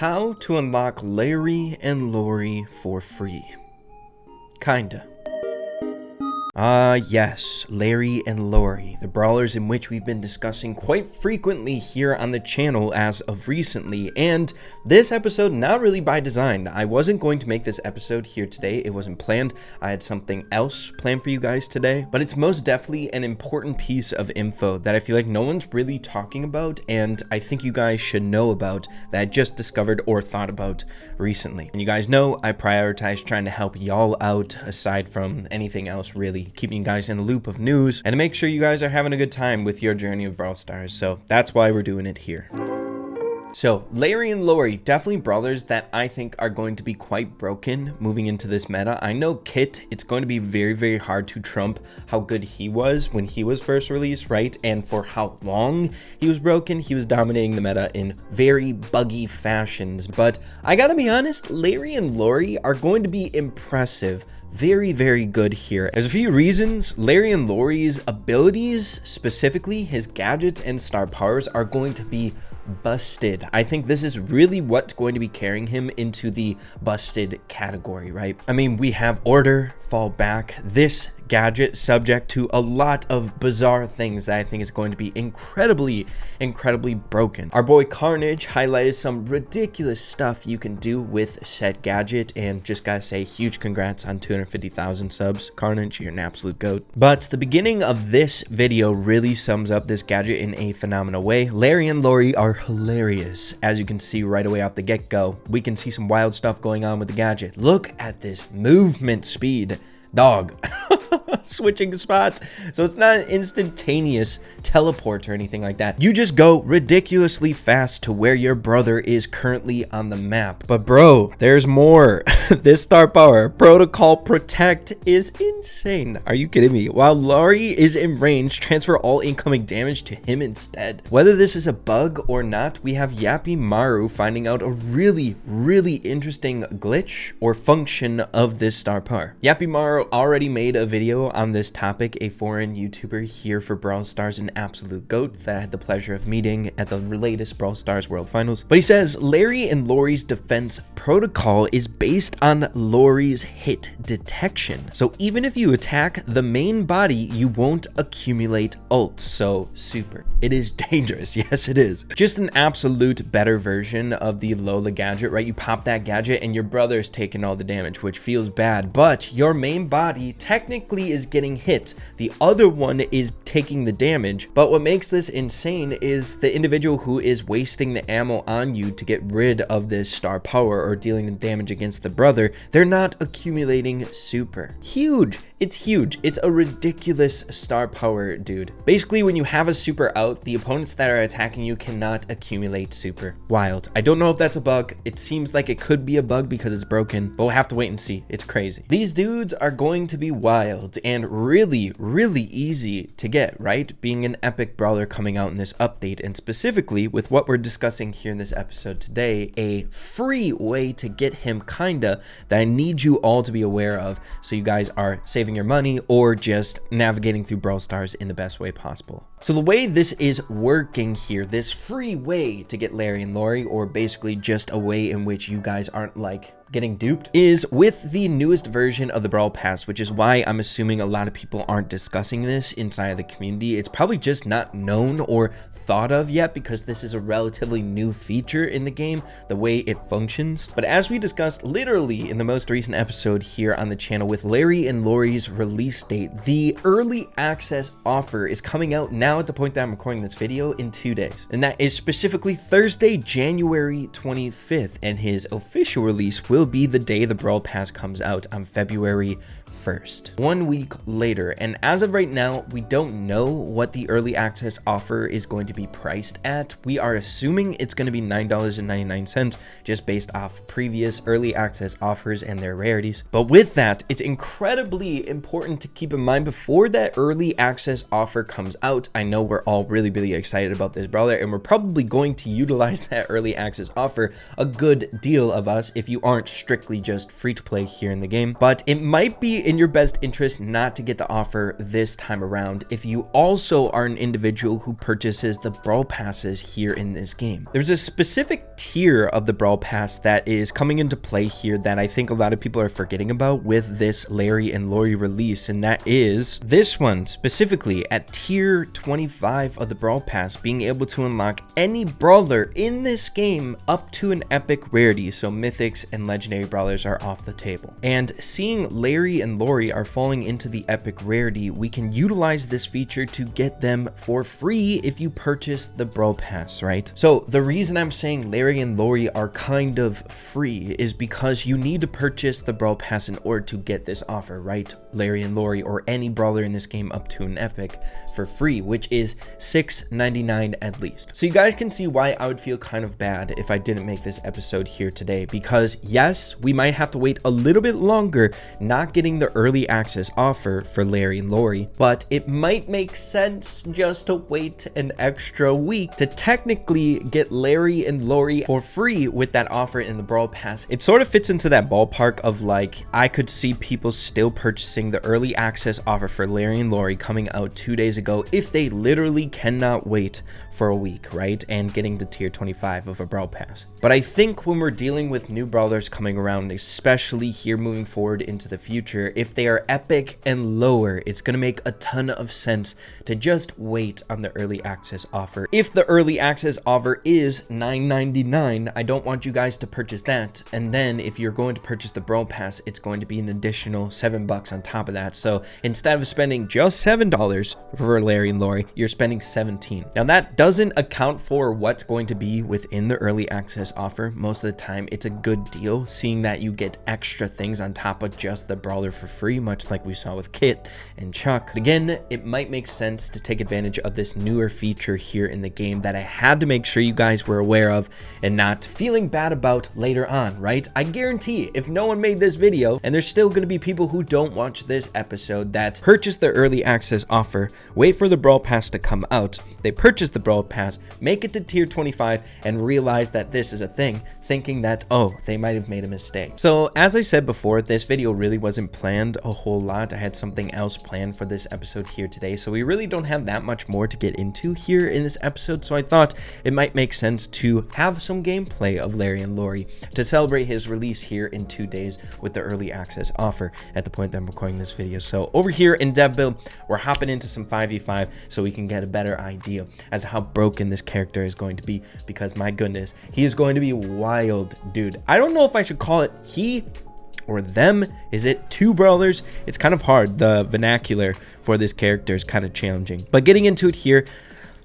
How to unlock Lawrie and Lawrie for free. Kinda. Yes, Lawrie and Lawrie, the brawlers in which we've been discussing quite frequently here on the channel as of recently, and this episode not really by design. I wasn't going to make this episode here today, it wasn't planned. I had something else planned for you guys today, but it's most definitely an important piece of info that I feel like no one's really talking about, and I think you guys should know about, that I just discovered or thought about recently. And you guys know I prioritize trying to help y'all out aside from anything else really, keeping you guys in the loop of news and to make sure you guys are having a good time with your journey of Brawl Stars. So that's why we're doing it here. So Lawrie and Lawrie, definitely brawlers that I think are going to be quite broken moving into this meta. I know Kit, it's going to be very, very hard to trump how good he was when he was first released, right? And for how long he was broken, he was dominating the meta in very buggy fashions. But I gotta be honest, Lawrie and Lawrie are going to be impressive. Very, very good here. There's a few reasons. Lawrie and Lawrie's abilities, specifically his gadgets and star powers, are going to be busted. I think this is really what's going to be carrying him into the busted category, right? I mean, we have order, fall back, this gadget subject to a lot of bizarre things that I think is going to be incredibly broken. Our boy Carnage highlighted some ridiculous stuff you can do with said gadget, and just gotta say huge congrats on 250,000 subs. Carnage, you're an absolute goat. But the beginning of this video really sums up this gadget in a phenomenal way. Lawrie and Lawrie are hilarious. As you can see right away off the get-go, we can see some wild stuff going on with the gadget. Look at this movement speed. Dog. Switching spots. So it's not an instantaneous teleport or anything like that. You just go ridiculously fast to where your brother is currently on the map. But bro, there's more. This star power, Protocol Protect, is insane. Are you kidding me? While Lawrie is in range, transfer all incoming damage to him instead. Whether this is a bug or not, we have Yappy Maru finding out a really interesting glitch or function of this star power. Yappy Maru already made a video on this topic, a foreign YouTuber here for Brawl Stars, an absolute goat that I had the pleasure of meeting at the latest Brawl Stars World Finals. But he says Lawrie and Lawrie's defense protocol is based on Lawrie's hit detection. So even if you attack the main body, you won't accumulate ults. So super. It is dangerous. Yes, it is. Just an absolute better version of the Lola gadget, right? You pop that gadget and your brother's taking all the damage, which feels bad, but your main body technically is getting hit. The other one is taking the damage. But what makes this insane is the individual who is wasting the ammo on you to get rid of this star power or dealing the damage against the brother, they're not accumulating super. Huge. It's huge. It's a ridiculous star power, dude. Basically, when you have a super out, the opponents that are attacking you cannot accumulate super. Wild. I don't know if that's a bug. It seems like it could be a bug because it's broken, but we'll have to wait and see. It's crazy. These dudes are going to be wild and really easy to get, right? Being an epic brawler coming out in this update, and specifically with what we're discussing here in this episode today, a free way to get him kinda that I need you all to be aware of so you guys are saving your money or just navigating through Brawl Stars in the best way possible. So the way this is working here, this free way to get Lawrie and Lawrie, or basically just a way in which you guys aren't like getting duped, is with the newest version of the Brawl Pass, which is why I'm assuming a lot of people aren't discussing this inside of the community. It's probably just not known or thought of yet because this is a relatively new feature in the game, the way it functions. But as we discussed literally in the most recent episode here on the channel with Lawrie and Lawrie's release date, the early access offer is coming out now at the point that I'm recording this video in 2 days. And that is specifically Thursday, January 25th, and his official release will be the day the Brawl Pass comes out on February 1st, 1 week later. And as of right now, we don't know what the early access offer is going to be priced at. We are assuming it's going to be $9.99 just based off previous early access offers and their rarities. But with that, it's incredibly important to keep in mind before that early access offer comes out. I know we're all really excited about this brawler, and we're probably going to utilize that early access offer, a good deal of us, if you aren't strictly just free to play here in the game. But it might be really in your best interest not to get the offer this time around if you also are an individual who purchases the Brawl Passes here in this game. There's a specific tier of the Brawl Pass that is coming into play here that I think a lot of people are forgetting about with this Lawrie and Lawrie release, and that is this one specifically at tier 25 of the Brawl Pass, being able to unlock any brawler in this game up to an epic rarity. So mythics and legendary brawlers are off the table, and seeing Lawrie and Lawrie are falling into the epic rarity, we can utilize this feature to get them for free if you purchase the Brawl Pass, right? So the reason I'm saying Lawrie and Lawrie are kind of free is because you need to purchase the Brawl Pass in order to get this offer, right? Lawrie and Lawrie, or any brawler in this game up to an epic, for free, which is $6.99 at least. So you guys can see why I would feel kind of bad if I didn't make this episode here today, because yes, we might have to wait a little bit longer not getting the early access offer for Lawrie and Lawrie, but it might make sense just to wait an extra week to technically get Lawrie and Lawrie for free with that offer in the Brawl Pass. It sort of fits into that ballpark of like, I could see people still purchasing the early access offer for Lawrie and Lawrie coming out 2 days ago if they literally cannot wait for a week, right? And getting to tier 25 of a Brawl Pass. But I think when we're dealing with new brawlers coming around, especially here moving forward into the future, if they are epic and lower, it's going to make a ton of sense to just wait on the early access offer. If the early access offer is $9.99, I don't want you guys to purchase that. And then if you're going to purchase the Brawl Pass, it's going to be an additional $7 on top of that. So instead of spending just $7 for Lawrie and Lawrie, you're spending $17. Now that doesn't account for what's going to be within the early access offer. Most of the time it's a good deal, seeing that you get extra things on top of just the brawler for free, much like we saw with Kit and Chuck. Again, it might make sense to take advantage of this newer feature here in the game that I had to make sure you guys were aware of and not feeling bad about later on, right? I guarantee if no one made this video, and there's still going to be people who don't watch this episode that purchase the early access offer, wait for the Brawl Pass to come out, they purchase the Brawl Pass, make it to tier 25, and realize that this is a thing, thinking that, oh, they might have made a mistake. So as I said before, this video really wasn't planned a whole lot. I had something else planned for this episode here today, so we really don't have that much more to get into here in this episode. So I thought it might make sense to have some gameplay of Lawrie and Lawrie to celebrate his release here in 2 days with the early access offer at the point that I'm recording this video. So over here in dev build, we're hopping into some 5v5 so we can get a better idea as to how broken this character is going to be, because my goodness, he is going to be wild, dude. I don't know if I should call it he or them. Is it two brawlers? It's kind of hard. The vernacular for this character is kind of challenging. But getting into it here,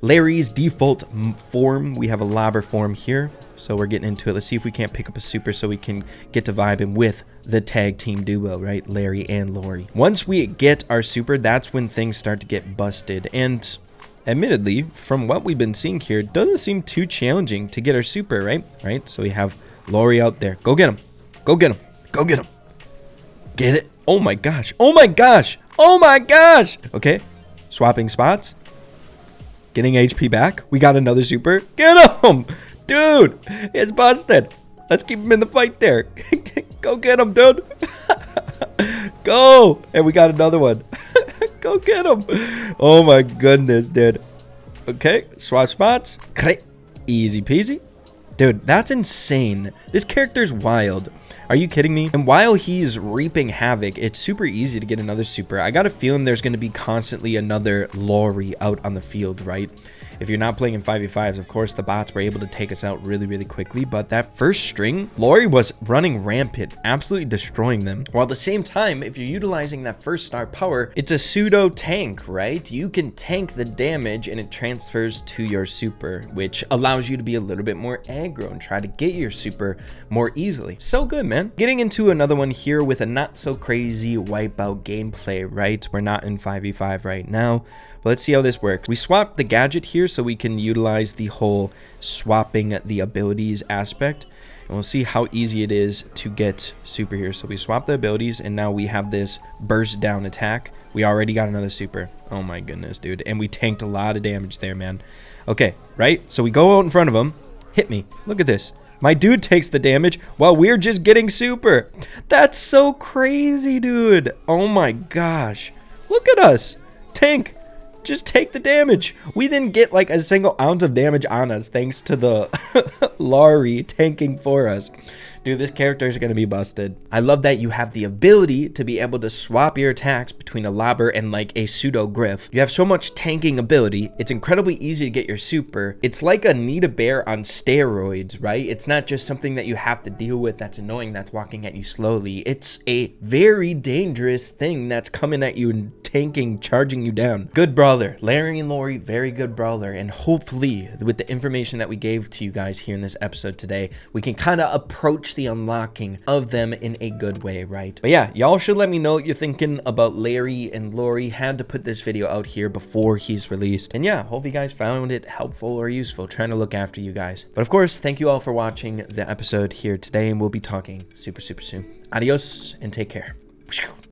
Larry's default form, we have a lobber form here. So we're getting into it. Let's see if we can't pick up a super so we can get to vibing with the tag team duo, right? Lawrie and Lawrie. Once we get our super, that's when things start to get busted. And admittedly, from what we've been seeing here, it doesn't seem too challenging to get our super, right? So we have Lawrie out there. Go get him. Go get him. Go get him. Get it. Oh my gosh. Oh my gosh. Oh my gosh. Okay. Swapping spots. Getting HP back. We got another super. Get him. Dude, it's busted. Let's keep him in the fight there. Go get him, dude. Go. And we got another one. Go get him. Oh my goodness, dude. Okay, swap spots. Easy peasy. Dude, that's insane. This character's wild. Are you kidding me? And while he's reaping havoc, it's super easy to get another super. I got a feeling there's going to be constantly another Lawrie out on the field, right? If you're not playing in 5v5s, of course, the bots were able to take us out really, really quickly. But that first string, Lawrie was running rampant, absolutely destroying them. While at the same time, if you're utilizing that first star power, it's a pseudo tank, right? You can tank the damage and it transfers to your super, which allows you to be a little bit more aggro and try to get your super more easily. So good, man. Getting into another one here with a not so crazy wipeout gameplay, right? We're not in 5v5 right now. But let's see how this works. We swapped the gadget here so we can utilize the whole swapping the abilities aspect. And we'll see how easy it is to get super here. So we swap the abilities and now we have this burst down attack. We already got another super. Oh my goodness, dude. And we tanked a lot of damage there, man. Okay, right? So we go out in front of him. Hit me. Look at this. My dude takes the damage while we're just getting super. That's so crazy, dude. Oh my gosh. Look at us. Tank. Just take the damage. We didn't get like a single ounce of damage on us thanks to the Lawrie tanking for us. Dude, this character is going to be busted. I love that you have the ability to be able to swap your attacks between a lobber and like a pseudo griff. You have so much tanking ability. It's incredibly easy to get your super. It's like a Nita Bear on steroids, right? It's not just something that you have to deal with that's annoying, that's walking at you slowly. It's a very dangerous thing that's coming at you and tanking, charging you down. Good brawler. Larry and Lawrie, very good brawler. And hopefully with the information that we gave to you guys here in this episode today, we can kind of approach the unlocking of them in a good way, right? But yeah, y'all should let me know what you're thinking about Larry and Lawrie. Had to put this video out here before he's released. And yeah, hope you guys found it helpful or useful, trying to look after you guys. But of course, thank you all for watching the episode here today, and we'll be talking super soon. Adios and take care.